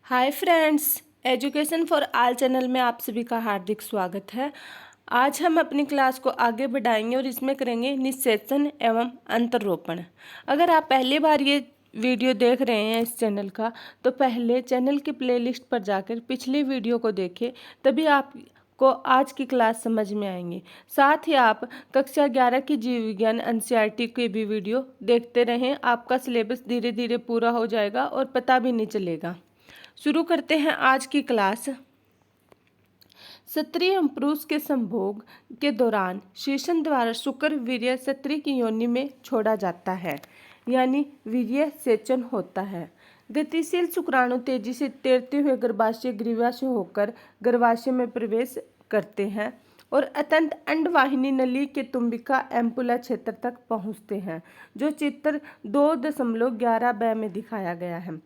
Hi friends, education for all channel में आप सभी का हार्दिक स्वागत है। आज हम अपनी क्लास को आगे बढ़ाएंगे और इसमें करेंगे निषेचन एवं अंतरोपण। अगर आप पहली बार ये वीडियो देख रहे हैं इस चैनल का, तो पहले चैनल की प्लेलिस्ट पर जाकर पिछली वीडियो को देखें, तभी आपको आज की क्लास समझ में आएंगी। साथ ही आप कक्षा 11 की जीव विज्ञान एनसीईआरटी के भी वीडियो देखते रहें। आपका सिलेबस धीरे धीरे पूरा हो जाएगा और पता भी नहीं चलेगा। शुरू करते हैं आज की क्लास। स्त्री एवं पुरुष के संभोग के दौरान शेषन द्वारा शुक्र वीर्य स्त्री की योनि में छोड़ा जाता है, यानी वीर्य सेचन होता है। गतिशील शुक्राणु तेजी से तैरते हुए गर्भाशय ग्रीवा से होकर गर्भाशय में प्रवेश करते हैं और अत्यंत अंडवाहिनी नली के तुम्बिका एम्पुला क्षेत्र तक पहुंचते हैं, जो चित्र 2.11b में दिखाया गया है।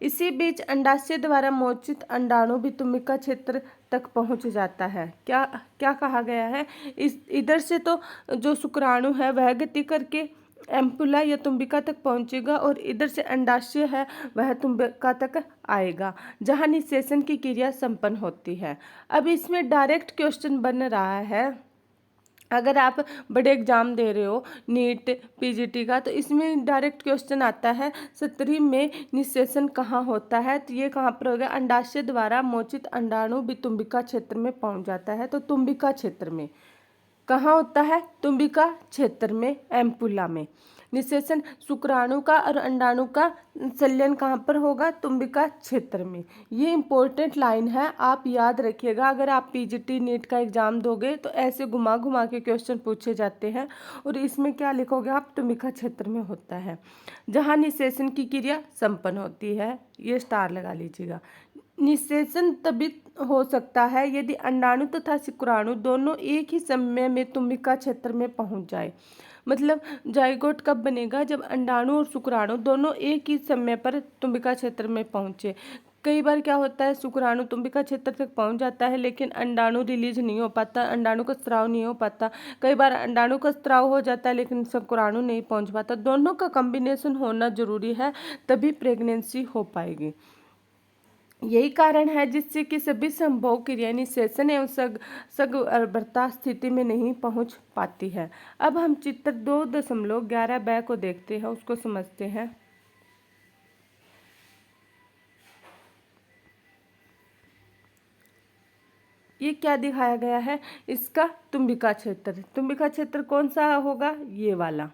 इसी बीच अंडाशय द्वारा मोचित अंडाणु भी तुम्बिका क्षेत्र तक पहुंच जाता है। क्या क्या कहा गया है, इस इधर से तो जो शुक्राणु है वह गति करके एम्पुला या तुम्बिका तक पहुंचेगा और इधर से अंडाशय है वह तुम्बिका तक आएगा, जहां निषेचन की क्रिया संपन्न होती है। अब इसमें डायरेक्ट क्वेश्चन बन रहा है। अगर आप बड़े एग्जाम दे रहे हो नीट पीजीटी का, तो इसमें डायरेक्ट क्वेश्चन आता है स्त्री में निषेचन कहाँ होता है, तो ये कहाँ पर होगा। अंडाशय द्वारा मोचित अंडाणु भी तुम्बिका क्षेत्र में पहुंच जाता है, तो तुम्बिका क्षेत्र में कहाँ होता है, तुम्बिका क्षेत्र में एम्पुला में। निषेचन शुक्राणु का और अंडाणु का संलयन कहाँ पर होगा, तुम्बिका क्षेत्र में। ये इंपॉर्टेंट लाइन है, आप याद रखिएगा। अगर आप पीजीटी नीट का एग्जाम दोगे तो ऐसे घुमा घुमा के क्वेश्चन पूछे जाते हैं और इसमें क्या लिखोगे आप, तुम्बिका क्षेत्र में होता है जहाँ निषेचन की क्रिया संपन्न होती है। ये स्टार लगा लीजिएगा। निषेचन तभी हो सकता है यदि अंडाणु तथा शुक्राणु दोनों एक ही समय में तुम्बिका क्षेत्र में पहुंच जाए। मतलब जाइगोट कब बनेगा, जब अंडाणु और शुक्राणु दोनों एक ही समय पर तुम्बिका क्षेत्र में पहुंचे। कई बार क्या होता है, शुक्राणु तुम्बिका क्षेत्र तक पहुंच जाता है लेकिन अंडाणु रिलीज नहीं हो पाता, अंडाणु का स्राव नहीं हो पाता। कई बार अंडाणु का स्राव हो जाता है लेकिन शुक्राणु नहीं पहुंच पाता। दोनों का कॉम्बिनेशन होना जरूरी है, तभी प्रेगनेंसी हो पाएगी। यही कारण है जिससे कि सभी संभोग क्रिया निषेचन एवं सगर्भता स्थिति में नहीं पहुंच पाती है। अब हम चित्र 2.11b को देखते हैं, उसको समझते हैं। ये क्या दिखाया गया है, इसका तुम्बिका क्षेत्र। तुम्बिका क्षेत्र कौन सा होगा, ये वाला।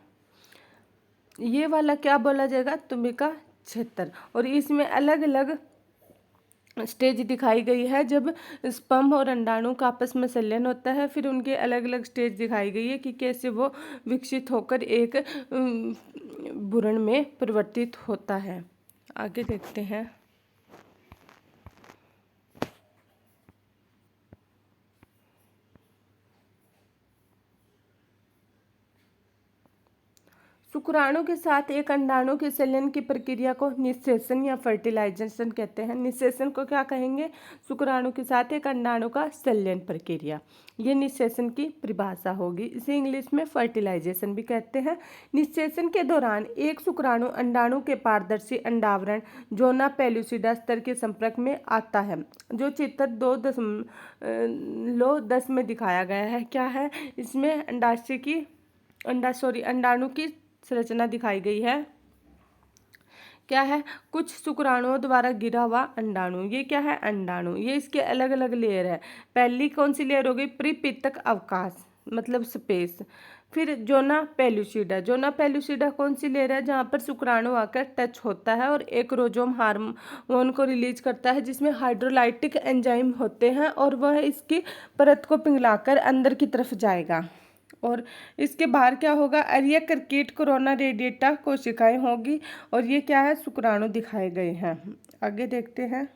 ये वाला क्या बोला जाएगा, तुम्बिका क्षेत्र। और इसमें अलग अलग स्टेज दिखाई गई है। जब स्पर्म और अंडाणु का आपस में संलयन होता है, फिर उनके अलग अलग स्टेज दिखाई गई है कि कैसे वो विकसित होकर एक भ्रूण में परिवर्तित होता है। आगे देखते हैं। शुक्राणु के साथ एक अंडाणु के संलयन की प्रक्रिया को निषेचन या फर्टिलाइजेशन कहते हैं। निषेचन को क्या कहेंगे, शुक्राणु के साथ एक अंडाणु का संलयन प्रक्रिया, ये निषेचन की परिभाषा होगी। इसे इंग्लिश में फर्टिलाइजेशन भी कहते हैं। निषेचन के दौरान एक शुक्राणु अंडाणु के पारदर्शी अंडावरण जोना पेलुसिडा स्तर के संपर्क में आता है, जो चित्र 2.10 में दिखाया गया है। क्या है इसमें, अंडाणु की संरचना दिखाई गई है। क्या है, कुछ शुक्राणुओं द्वारा घिरा हुआ अंडाणु। ये क्या है, अंडाणु। ये इसके अलग अलग लेयर है। पहली कौन सी लेयर होगी, प्रीपितक अवकाश, मतलब स्पेस। फिर जोना पेलुसिडा। जोना पेलुसिडा कौन सी लेयर है, जहाँ पर शुक्राणु आकर टच होता है और एक क्रोमोसोम हार्मोन को रिलीज करता है, जिसमें हाइड्रोलाइटिक एंजाइम होते हैं और वह इसकी परत को पिघलाकर अंदर की तरफ जाएगा। और इसके बाहर क्या होगा, अरिया कर्केट कोरोना रेडिएटा कोशिकाएं होगी। और ये क्या है, शुक्राणु दिखाए गए हैं। आगे देखते हैं।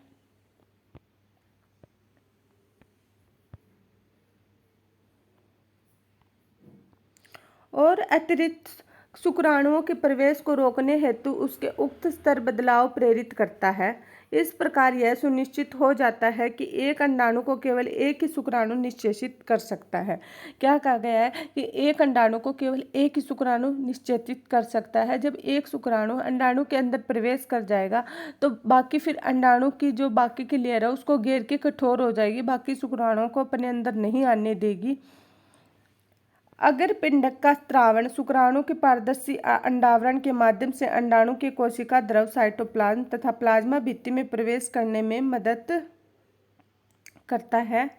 और अतिरिक्त शुक्राणुओं के प्रवेश को रोकने हेतु उसके उक्त स्तर बदलाव प्रेरित करता है। इस प्रकार यह सुनिश्चित हो जाता है कि एक अंडाणु को केवल एक ही शुक्राणु निश्चेषित कर सकता है। क्या कहा गया है कि एक अंडाणु को केवल एक ही शुक्राणु निश्चेषित कर सकता है। जब एक शुक्राणु अंडाणु के अंदर प्रवेश कर जाएगा तो बाकी फिर अंडाणु की जो बाकी की लेयर है उसको घेर के कठोर हो जाएगी, बाकी शुक्राणुओं को अपने अंदर नहीं आने देगी। अगर पिंडक का स्त्रावण शुक्राणु के पारदर्शी अंडावरण के माध्यम से अंडाणु के कोशिका द्रव, साइटोप्लाज्म तथा प्लाज्मा भित्ति में प्रवेश करने में मदद करता है,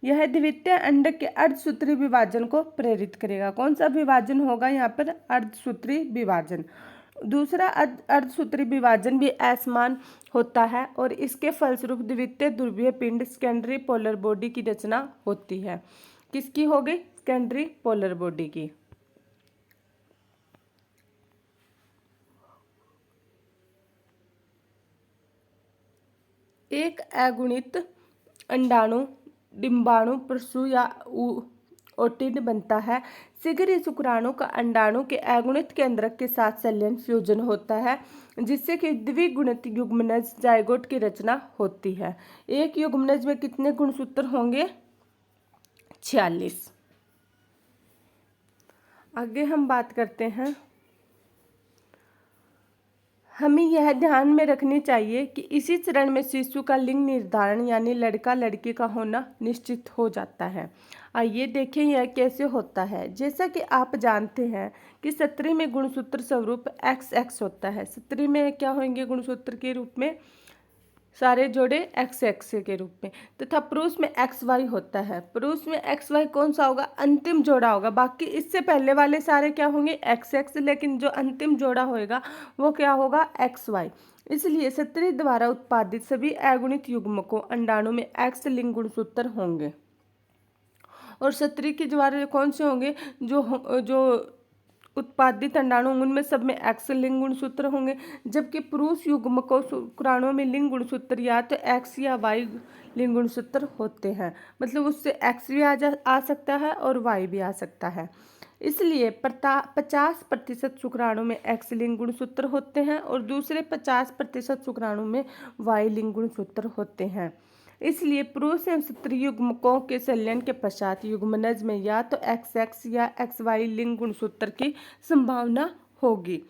यह द्वितीय अंडक के अर्धसूत्री विभाजन को प्रेरित करेगा। कौन सा विभाजन होगा यहाँ पर? अर्धसूत्री विभाजन। दूसरा अर्धसूत्री विभाजन भी असमान होता है और इसके फलस्वरूप द्वितीय ध्रुवीय पिंड सेकेंडरी पोलर बॉडी की रचना होती है। किसकी हो गई? सेकेंडरी पोलर बॉडी की। एक अगुणित अंडाणु डिंबाणु प्रसू या ओटिन बनता है। शीघ्र ही शुक्राणु का अंडाणु के अगुणित केंद्रक के साथ संलयन फ्यूजन होता है, जिससे कि द्विगुणित युग्मनज जाइगोट की रचना होती है। एक युग्मनज में कितने गुणसूत्र होंगे? 46। आगे हम बात करते हैं, हमें यह ध्यान में रखनी चाहिए कि इसी चरण में शिशु का लिंग निर्धारण यानी लड़का लड़की का होना निश्चित हो जाता है। आइए देखें यह कैसे होता है। जैसा कि आप जानते हैं कि स्त्री में गुणसूत्र स्वरूप XX होता है। स्त्री में क्या होंगे गुणसूत्र के रूप में? सारे जोड़े XX के रूप में, तथा पुरुष में XY होता है। पुरुष में XY कौन सा होगा? अंतिम जोड़ा होगा। बाकी इससे पहले वाले सारे क्या होंगे? XX, लेकिन जो अंतिम जोड़ा होगा वो क्या होगा? XY। इसलिए स्त्री द्वारा उत्पादित सभी अगुणित युग्मकों अंडाणु में X लिंग गुणसूत्र होंगे और स्त्री के द्वारा कौन से होंगे? जो उत्पादित अंडाणु उनमें सब में X लिंग गुणसूत्र होंगे, जबकि पुरुष युग्मकों शुक्राणुओं में लिंग गुणसूत्र या तो X या Y लिंग गुणसूत्र होते हैं। मतलब उससे X भी आ सकता है और Y भी आ सकता है। इसलिए 50% शुक्राणु में X लिंग गुणसूत्र होते हैं और दूसरे 50% शुक्राणु में Y लिंग गुणसूत्र होते हैं। इसलिए पुरुष एवं स्त्री युग्मकों के संलयन के पश्चात युग्मनज में या तो XX या XY लिंग गुणसूत्र की संभावना होगी।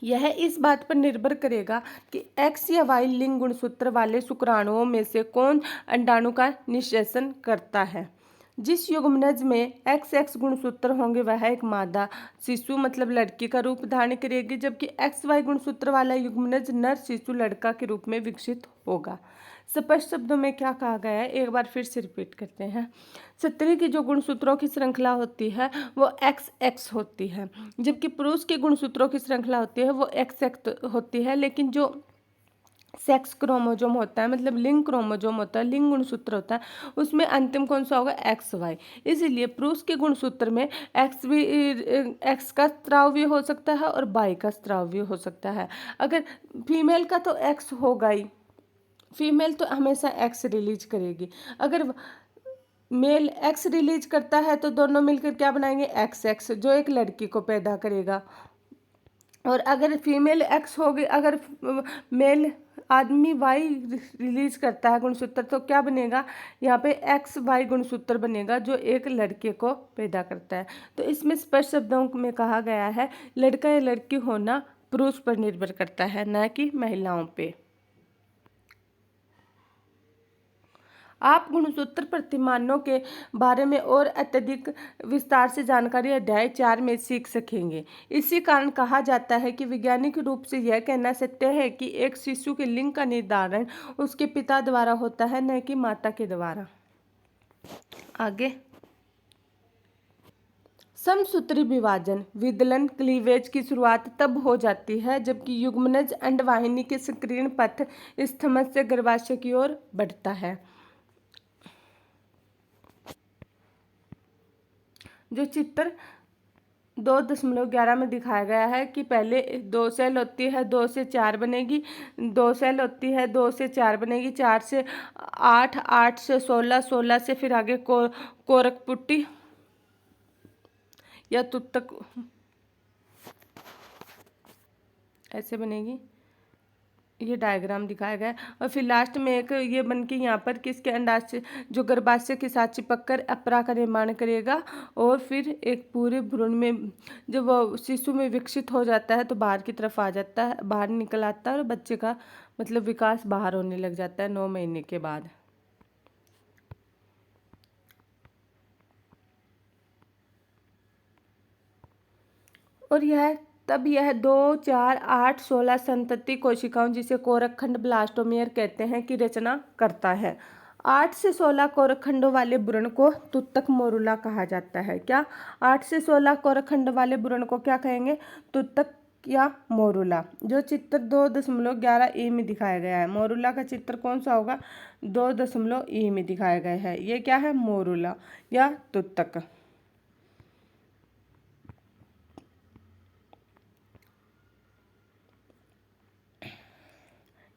यह इस बात पर निर्भर करेगा कि X या Y लिंग गुणसूत्र वाले शुक्राणुओं में से कौन अंडाणु का निषेचन करता है। जिस युग्मनज में XX गुणसूत्र होंगे वह एक मादा शिशु मतलब लड़की का रूप धारण करेगी, जबकि XY गुणसूत्र वाला युग्मनज नर शिशु लड़का के रूप में विकसित होगा। स्पष्ट शब्दों में क्या कहा गया है, एक बार फिर से रिपीट करते हैं। स्त्री की जो गुणसूत्रों की श्रृंखला होती है वो XX होती है, जबकि पुरुष के गुणसूत्रों की श्रृंखला होती है वो XX होती है। लेकिन जो सेक्स क्रोमोजोम होता है मतलब लिंग क्रोमोजोम होता है, लिंग गुणसूत्र होता है, उसमें अंतिम कौन सा होगा? XY। इसलिए पुरुष के गुणसूत्र में X का स्त्राव भी हो सकता है और Y का स्त्राव भी हो सकता है। अगर फीमेल का तो X होगा ही, फीमेल तो हमेशा X रिलीज करेगी। अगर मेल X रिलीज करता है तो दोनों मिलकर क्या बनाएंगे? XX, जो एक लड़की को पैदा करेगा। और अगर फीमेल X होगी, अगर मेल आदमी Y रिलीज करता है गुणसूत्र तो क्या बनेगा? यहाँ पे XY गुणसूत्र बनेगा जो एक लड़के को पैदा करता है। तो इसमें स्पष्ट शब्दों में कहा गया है लड़का या लड़की होना पुरुष पर निर्भर करता है, न कि महिलाओं पे। आप गुणसूत्र प्रतिमानों के बारे में और अत्यधिक विस्तार से जानकारी अध्याय 4 में सीख सकेंगे। इसी कारण कहा जाता है कि वैज्ञानिक रूप से यह कहना सत्य है कि एक शिशु के लिंग का निर्धारण उसके पिता द्वारा होता है, न कि माता के द्वारा। आगे समसूत्री विभाजन विदलन क्लीवेज की शुरुआत तब हो जाती है जबकि युग्मनज अंडवाहिनी के संकीर्ण पथ स्थमज से गर्भाशय की ओर बढ़ता है। जो चित्र 2.11 में दिखाया गया है कि पहले 2 सेल होती है, 2 से 4 बनेगी, 2 सेल होती है, 2 से 4 बनेगी, 4 से 8, 8 से 16, 16 से फिर आगे कोरक पुट्टी या तुतक ऐसे बनेगी। ये डायग्राम दिखाया गया है। और फिर लास्ट में एक ये बन के यहाँ पर किसके अंडाशय जो गर्भाशय के साथ चिपक कर अपरा का निर्माण करेगा, और फिर एक पूरे भ्रूण में जब वो शिशु में विकसित हो जाता है तो बाहर की तरफ आ जाता है, बाहर निकल आता है, और बच्चे का मतलब विकास बाहर होने लग जाता है 9 महीने के बाद। और यह 2, 4, 8, 16 संतति कोशिकाओं जिसे कोरकखंड ब्लास्टोमेयर कहते हैं की रचना करता है। 8 से 16 कोरकखंडों वाले भ्रूण को तुतक मोरुला कहा जाता है। क्या? 8 से 16 कोरकखंड वाले भ्रूण को क्या कहेंगे? तुतक या मोरुला, जो चित्र 2.11 ई में दिखाया गया है। मोरुला का चित्र कौन सा होगा? 2 ई में दिखाया गया है। ये क्या है? मोरुला या तुतक।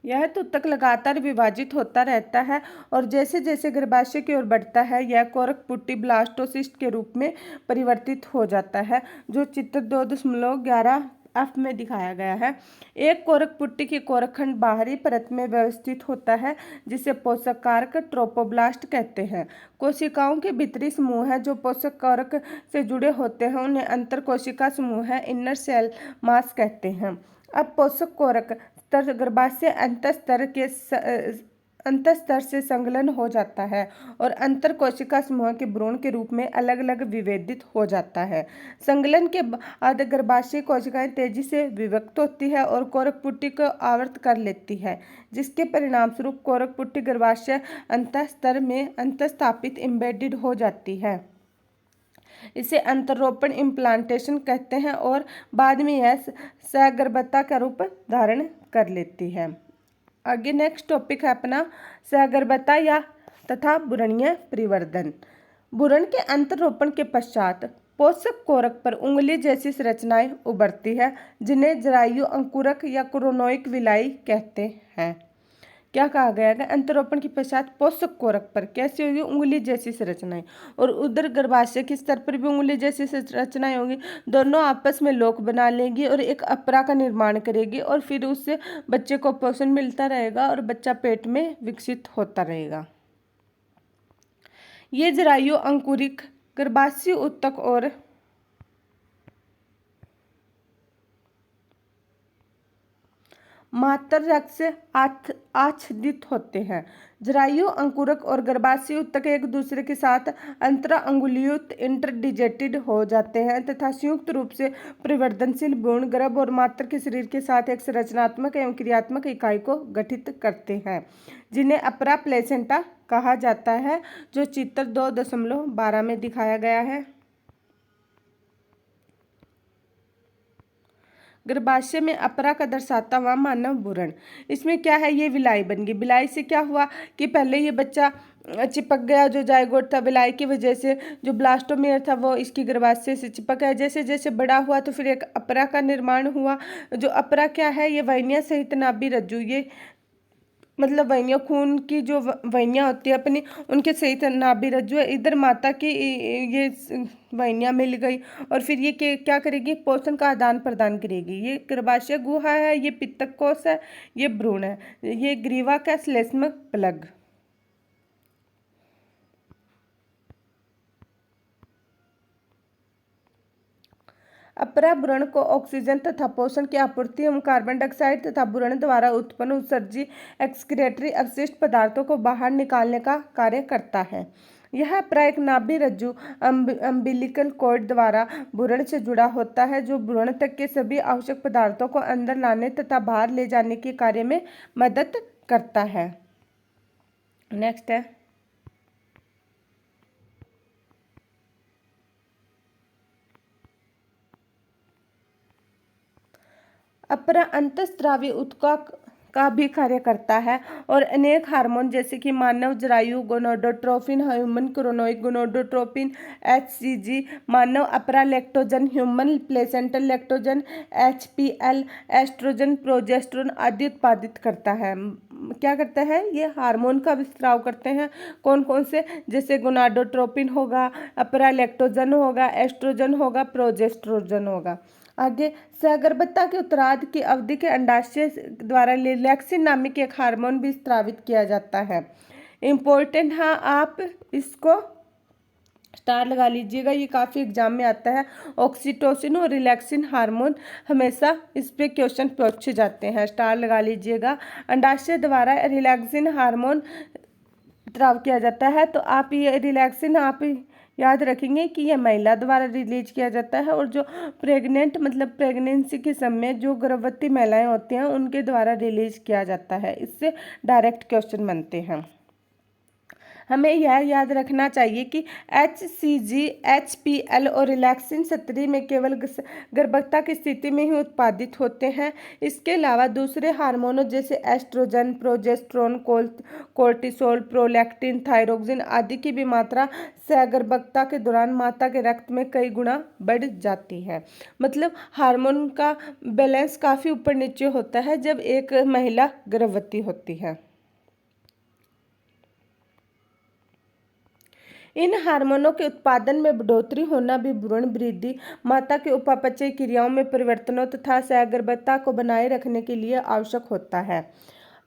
यह तुतक लगातार विभाजित होता रहता है, और जैसे जैसे गर्भाशय की ओर बढ़ता है यह कोरक पुट्टी ब्लास्टोसिस्ट के रूप में परिवर्तित हो जाता है, जो चित्र 2.11 एफ में दिखाया गया है। एक कोरक पुट्टी की कोरकखंड बाहरी परत में व्यवस्थित होता है, जिसे पोषक कारक ट्रोपोब्लास्ट कहते हैं। कोशिकाओं के भीतरी समूह है जो पोषक कारक से जुड़े होते हैं, उन्हें अंतर कोशिका समूह है, इनर सेल मास कहते हैं। अब पोषक कोरक स्तर गर्भाशय अंतस्तर से संलग्न हो जाता है और अंतर कोशिका समूह के भ्रूण के रूप में अलग अलग विभेदित हो जाता है। संलग्न के बाद गर्भाशय कोशिकाएं तेजी से विभक्त होती है और कोरक पुट्टी को आवृत कर लेती है, जिसके परिणाम स्वरूप कोरक पुट्टी गर्भाशय अंतस्तर में अंतस्थापित एम्बेडेड हो जाती है। इसे अंतरोपण इम्प्लांटेशन कहते हैं और बाद में यह सगर्भता का रूप धारण कर लेती है। आगे नेक्स्ट टॉपिक है अपना सगर्भता या तथा भ्रूणीय परिवर्धन। भ्रूण के अंतरोपण के पश्चात पोषक कोरक पर उंगली जैसी संरचनाएं उभरती है, जिन्हें जरायु अंकुरक या क्रोनोइक विलाई कहते हैं। क्या कहा गया है? अंतरोपण के पश्चात पोषक कोरक पर कैसी होगी? उंगली जैसी संरचनाएं, और उधर गर्भाशय के स्तर पर भी उंगली जैसी संरचनाएं होंगी। दोनों आपस में लोक बना लेंगी और एक अपरा का निर्माण करेगी, और फिर उससे बच्चे को पोषण मिलता रहेगा और बच्चा पेट में विकसित होता रहेगा। ये जरायु अंकुरिक गर्भाशय ऊतक और मात्र रक्त से आच्छादित होते हैं। जरायु अंकुरक और गर्भाशय ऊतक एक दूसरे के साथ अंतरा अंगुलियुक्त इंटरडिजिटेड हो जाते हैं तथा संयुक्त रूप से परिवर्तनशील भ्रूण गर्भ और मात्र के शरीर के साथ एक संरचनात्मक एवं क्रियात्मक इकाई को गठित करते हैं, जिन्हें अपरा प्लेसेंटा कहा जाता है, जो चित्र 2.12 में दिखाया गया है। गर्भाशय में अपरा का दर्शाता हुआ मानव भ्रूण। इसमें क्या है? ये विलाई बन गई। विलाई से क्या हुआ कि पहले ये बच्चा चिपक गया, जो जायगोट था, विलाई की वजह से जो ब्लास्टोमेयर था वो इसकी गर्भाशय से चिपक गया। जैसे जैसे बड़ा हुआ तो फिर एक अपरा का निर्माण हुआ। जो अपरा क्या है? ये वाहिनियां सहित नाभि रज्जु, ये मतलब वाहिनियां, खून की जो वाहिनियां होती है अपनी, उनके सहित नाभि रज्जु है। इधर माता की ये वाहिनियां मिल गई और फिर ये क्या करेगी? पोषण का आदान प्रदान करेगी। ये गर्भाशय गुहा है, ये पित्तक कोश है, ये भ्रूण है, ये ग्रीवा का श्लेष्म प्लग। अपरा भ्रूण को ऑक्सीजन तथा पोषण की आपूर्ति एवं कार्बन डाइऑक्साइड तथा भ्रूण द्वारा उत्पन्न उत्सर्जी एक्सक्रीटरी अपशिष्ट पदार्थों को बाहर निकालने का कार्य करता है। यह अपरा एक नाभि रज्जु अम्बिलिकल कॉर्ड द्वारा भ्रूण से जुड़ा होता है, जो भ्रूण तक के सभी आवश्यक पदार्थों को अंदर लाने तथा बाहर ले जाने के कार्य में मदद करता है। नेक्स्ट है अपरा अंतःस्रावी ऊतक का भी कार्य करता है और अनेक हार्मोन जैसे कि मानव जरायु gonadotropin, human chorionic gonadotropin, HCG, मानव अपरा lactogen, human placental lactogen, HPL, estrogen, progesterone आदि उत्पादित करता है। क्या करता है? ये हार्मोन का विस्तार करते हैं। कौन कौन से? जैसे गोनाडोट्रोपिन होगा, अपरा लैक्टोजन होगा, एस्ट्रोजन होगा, प्रोजेस्टेरोन होगा। आगे, सहगर्भता के उत्तरार्ध की अवधि के अंडाशय द्वारा रिलैक्सिन नामक एक हार्मोन भी स्रावित किया जाता है। इम्पोर्टेंट, हाँ आप इसको स्टार लगा लीजिएगा, ये काफ़ी एग्जाम में आता है। ऑक्सीटोसिन और रिलैक्सिन हार्मोन, हमेशा इस पे क्वेश्चन पूछे जाते हैं, स्टार लगा लीजिएगा। अंडाशय द्वारा रिलैक्सिन हार्मोन स्राव किया जाता है, तो आप ये रिलैक्सिन आप याद रखेंगे कि यह महिला द्वारा रिलीज किया जाता है, और जो प्रेग्नेंट मतलब प्रेगनेंसी के समय जो गर्भवती महिलाएं होती हैं उनके द्वारा रिलीज किया जाता है। इससे डायरेक्ट क्वेश्चन बनते हैं। हमें यह याद रखना चाहिए कि HCG, HPL और रिलैक्सिन स्त्री में केवल गर्भवती की स्थिति में ही उत्पादित होते हैं। इसके अलावा दूसरे हार्मोनों जैसे estrogen, progesterone, cortisol, prolactin, thyroxine आदि की भी मात्रा सहगर्भता के दौरान माता के रक्त में कई गुना बढ़ जाती है। मतलब हार्मोन का बैलेंस काफ़ी ऊपर नीचे होता है जब एक महिला गर्भवती होती है। इन हार्मोनों के उत्पादन में बढ़ोतरी होना भी भ्रूण वृद्धि, माता के उपापचय क्रियाओं में परिवर्तनों तथा सहगर्भता को बनाए रखने के लिए आवश्यक होता है।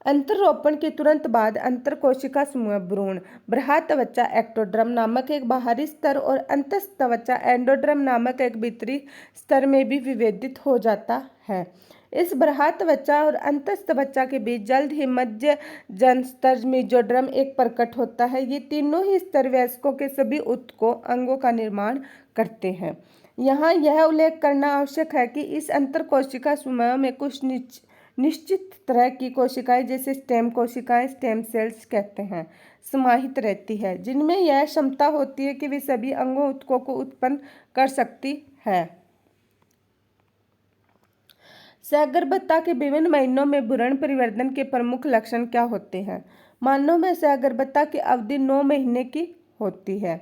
अंतरोपण के तुरंत बाद अंतरकोशिका समूह भ्रूण बृहत्त्वचा एक्टोडर्म नामक एक बाहरी स्तर और अंतस्त्वचा एंडोडर्म नामक एक भीतरी स्तर में भी विभेदित हो जाता है। इस बृहत्त्वचा और अंतस्त्वचा के बीच जल्द ही मध्य जनस्तर मेसोडर्म एक प्रकट होता है। ये तीनों ही स्तर वयस्कों के सभी ऊतकों अंगों का निर्माण करते हैं। यहाँ यह उल्लेख करना आवश्यक है कि इस अंतरकोशिका समूह में कुछ निश्चित तरह की कोशिकाएं जैसे स्टेम कोशिकाएं, स्टेम सेल्स कहते हैं, समाहित रहती है, जिनमें यह क्षमता होती है कि वे सभी अंगों ऊतकों को उत्पन्न कर सकती है। सहगर्भता के विभिन्न महीनों में भ्रूण परिवर्धन के प्रमुख लक्षण क्या होते हैं? मानव में सहगर्भता की अवधि 9 महीने की होती है।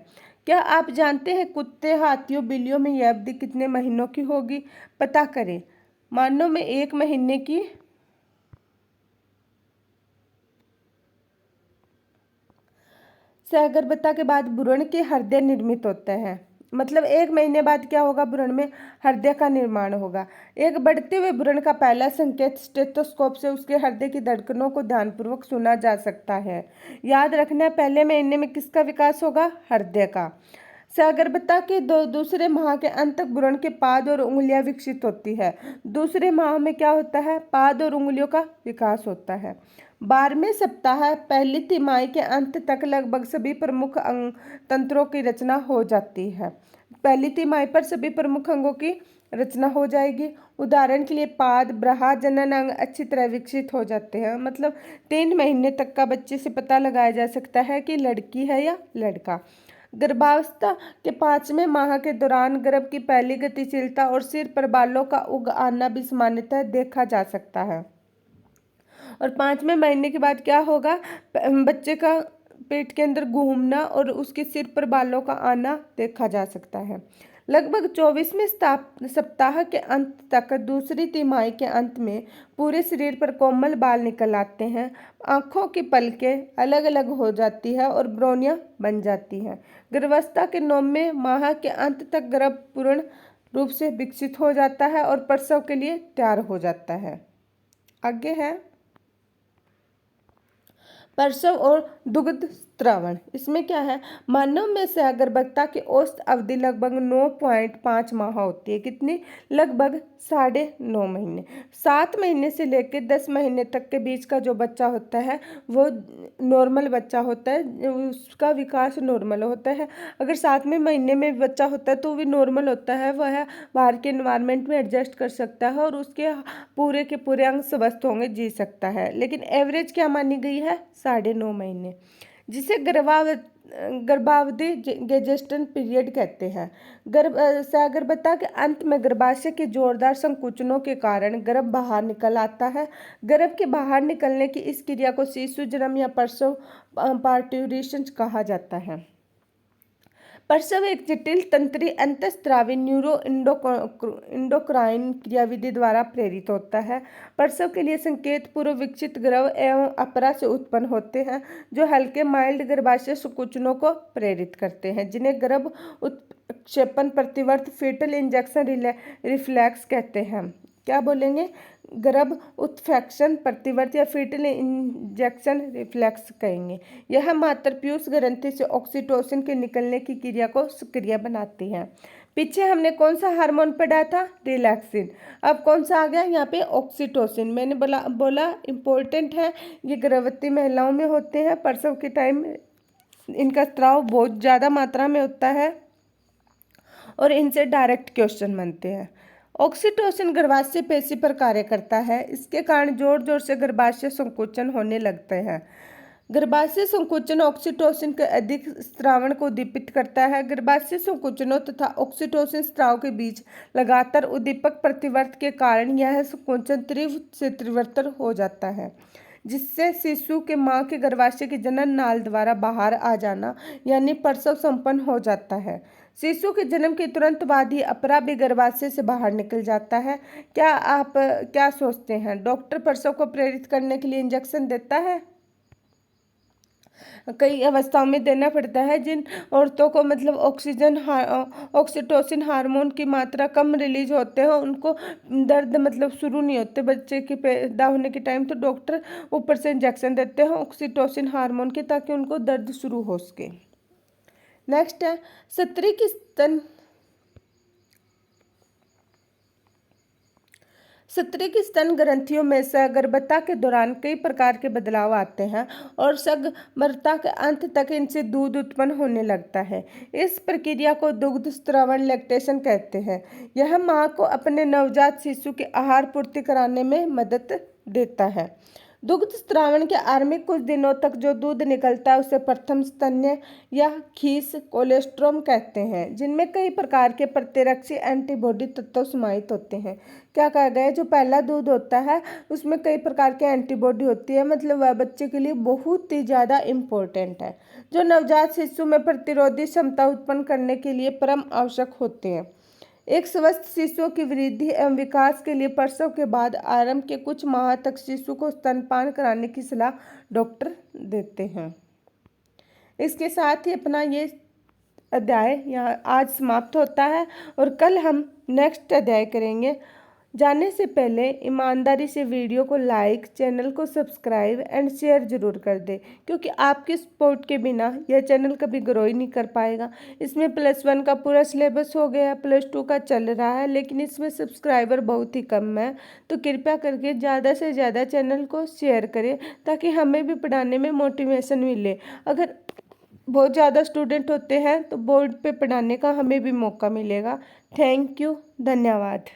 क्या आप जानते हैं कुत्ते, हाथियों, बिल्लियों में यह अवधि कितने महीनों की होगी? पता करें। मानव में 1 महीने की सहगर्भता के बाद भ्रूण के हृदय निर्मित होते हैं। मतलब 1 महीने बाद क्या होगा? भ्रूण में हृदय का निर्माण होगा। एक बढ़ते हुए भ्रूण का पहला संकेत स्टेथोस्कोप से उसके हृदय की धड़कनों को ध्यानपूर्वक सुना जा सकता है। याद रखना, पहले महीने में किसका विकास होगा? हृदय का। सहगर्भता के दूसरे माह के अंत तक भ्रूण के पाद और उंगलियां विकसित होती है। दूसरे माह में क्या होता है? पाद और उंगलियों का विकास होता है। 12वें सप्ताह पहली तिमाही के अंत तक लगभग सभी प्रमुख अंग तंत्रों की रचना हो जाती है। पहली तिमाही पर सभी प्रमुख अंगों की रचना हो जाएगी। उदाहरण के लिए पाद, ब्रहा, जनन अंग अच्छी तरह विकसित हो जाते हैं। मतलब 3 महीने तक का बच्चे से पता लगाया जा सकता है कि लड़की है या लड़का। गर्भावस्था के 5वें माह के दौरान गर्भ की पहली गतिशीलता और सिर पर बालों का उग आना भी सामान्यतः देखा जा सकता है। और 5वें महीने के बाद क्या होगा? बच्चे का पेट के अंदर घूमना और उसके सिर पर बालों का आना देखा जा सकता है। लगभग 24वें सप्ताह के अंत तक दूसरी तिमाही के अंत में पूरे शरीर पर कोमल बाल निकल आते हैं। आँखों की पलकें अलग अलग हो जाती है और ब्रोनियाँ बन जाती हैं। गर्भावस्था के 9वें माह के अंत तक गर्भ पूर्ण रूप से विकसित हो जाता है और प्रसव के लिए तैयार हो जाता है। आगे है प्रसव और दुग्ध स्त्रावण। इसमें क्या है? मानव में सहगर्भता की औसत अवधि लगभग 9.5 माह होती है। कितनी? लगभग 9.5 महीने। 7 महीने से लेकर 10 महीने तक के बीच का जो बच्चा होता है वो नॉर्मल बच्चा होता है, उसका विकास नॉर्मल होता है। अगर 7वें महीने में बच्चा होता है तो भी नॉर्मल होता है, वह बाहर के एनवायरनमेंट में एडजस्ट कर सकता है और उसके पूरे के पूरे अंग स्वस्थ होंगे, जी सकता है। लेकिन एवरेज क्या मानी गई है? 9.5 महीने, जिसे गर्भावधि गेजेस्टन पीरियड कहते हैं। सहगर्भता के अंत में गर्भाशय के जोरदार संकुचनों के कारण गर्भ बाहर निकल आता है। गर्भ के बाहर निकलने की इस क्रिया को शिशु जन्म या प्रसव पार्ट्यूरेशन कहा जाता है। प्रसव एक जटिल तंत्री अंतःस्रावी न्यूरो इंडोक्राइन क्रियाविधि द्वारा प्रेरित होता है। प्रसव के लिए संकेत पूर्व विकसित गर्भ एवं अपरा से उत्पन्न होते हैं, जो हल्के माइल्ड गर्भाशय संकुचनों को प्रेरित करते हैं, जिन्हें गर्भ उत्क्षेपण प्रतिवर्त फीटल इंजेक्शन रिफ्लेक्स कहते हैं। क्या बोलेंगे? गर्भ उत्क्षेपण प्रतिवर्त या फीटल इंजेक्शन रिफ्लेक्स कहेंगे। यह मातृपीयूष ग्रंथि से ऑक्सीटोसिन के निकलने की क्रिया को सक्रिय बनाती है। पीछे हमने कौन सा हार्मोन पढ़ा था? रिलैक्सिन। अब कौन सा आ गया यहाँ पे? ऑक्सीटोसिन। मैंने बोला इम्पोर्टेंट है, ये गर्भवती महिलाओं में होते हैं। प्रसव के टाइम इनका स्राव बहुत ज़्यादा मात्रा में होता है और इनसे डायरेक्ट क्वेश्चन बनते हैं। ऑक्सीटोसिन गर्भाशय पेशी पर कार्य करता है। इसके कारण जोर जोर से गर्भाशय संकुचन होने लगते हैं। गर्भाशय संकुचन ऑक्सीटोसिन के अधिक स्रावण को उद्दीपित करता है। गर्भाशय संकुचनों तथा ऑक्सीटोसिन स्राव के बीच लगातार उद्दीपक प्रतिवर्त के कारण यह संकुचन तीव्र से तीव्रतर हो जाता है, जिससे शिशु के मां के गर्भाशय की जनन नाल द्वारा बाहर आ जाना यानी प्रसव संपन्न हो जाता है। शिशु के जन्म के तुरंत बाद ही अपरा भी गर्भाशय से बाहर निकल जाता है। आप क्या सोचते हैं? डॉक्टर प्रसव को प्रेरित करने के लिए इंजेक्शन देता है? कई अवस्थाओं में देना पड़ता है। जिन औरतों को मतलब ऑक्सीटोसिन हार्मोन की मात्रा कम रिलीज होते हैं, उनको दर्द मतलब शुरू नहीं होते बच्चे के पैदा होने के टाइम, तो डॉक्टर ऊपर से इंजेक्शन देते हैं ऑक्सीटोसिन हार्मोन के, ताकि उनको दर्द शुरू हो सके। नेक्स्ट है सतृक स्तन। सतृक स्तन ग्रंथियों में सगर्भता के दौरान कई प्रकार के बदलाव आते हैं और सगर्भता के अंत तक इनसे दूध उत्पन्न होने लगता है। इस प्रक्रिया को दुग्ध स्रवण लैक्टेशन कहते हैं। यह मां को अपने नवजात शिशु के आहार पूर्ति कराने में मदद देता है। दुग्ध स्रावण के आरंभिक कुछ दिनों तक जो दूध निकलता है उसे प्रथम स्तन्य या खीस कोलेस्ट्रॉम कहते हैं, जिनमें कई प्रकार के प्रतिरक्षी एंटीबॉडी तत्व समाहित होते हैं। क्या कहा गया? जो पहला दूध होता है उसमें कई प्रकार के एंटीबॉडी होती है, मतलब वह बच्चे के लिए बहुत ही ज़्यादा इम्पोर्टेंट है, जो नवजात शिशु में प्रतिरोधी क्षमता उत्पन्न करने के लिए परम आवश्यक होते हैं। एक स्वस्थ शिशु की वृद्धि एवं विकास के लिए प्रसव के बाद आरंभ के कुछ माह तक शिशु को स्तनपान कराने की सलाह डॉक्टर देते हैं। इसके साथ ही अपना ये अध्याय यहाँ आज समाप्त होता है और कल हम नेक्स्ट अध्याय करेंगे। जाने से पहले ईमानदारी से वीडियो को लाइक, चैनल को सब्सक्राइब एंड शेयर जरूर कर दें, क्योंकि आपके सपोर्ट के बिना यह चैनल कभी ग्रो ही नहीं कर पाएगा। इसमें +1 का पूरा सिलेबस हो गया, +2 का चल रहा है, लेकिन इसमें सब्सक्राइबर बहुत ही कम है। तो कृपया करके ज़्यादा से ज़्यादा चैनल को शेयर करें, ताकि हमें भी पढ़ाने में मोटिवेशन मिले। अगर बहुत ज़्यादा स्टूडेंट होते हैं तो बोर्ड पे पढ़ाने का हमें भी मौका मिलेगा। थैंक यू, धन्यवाद।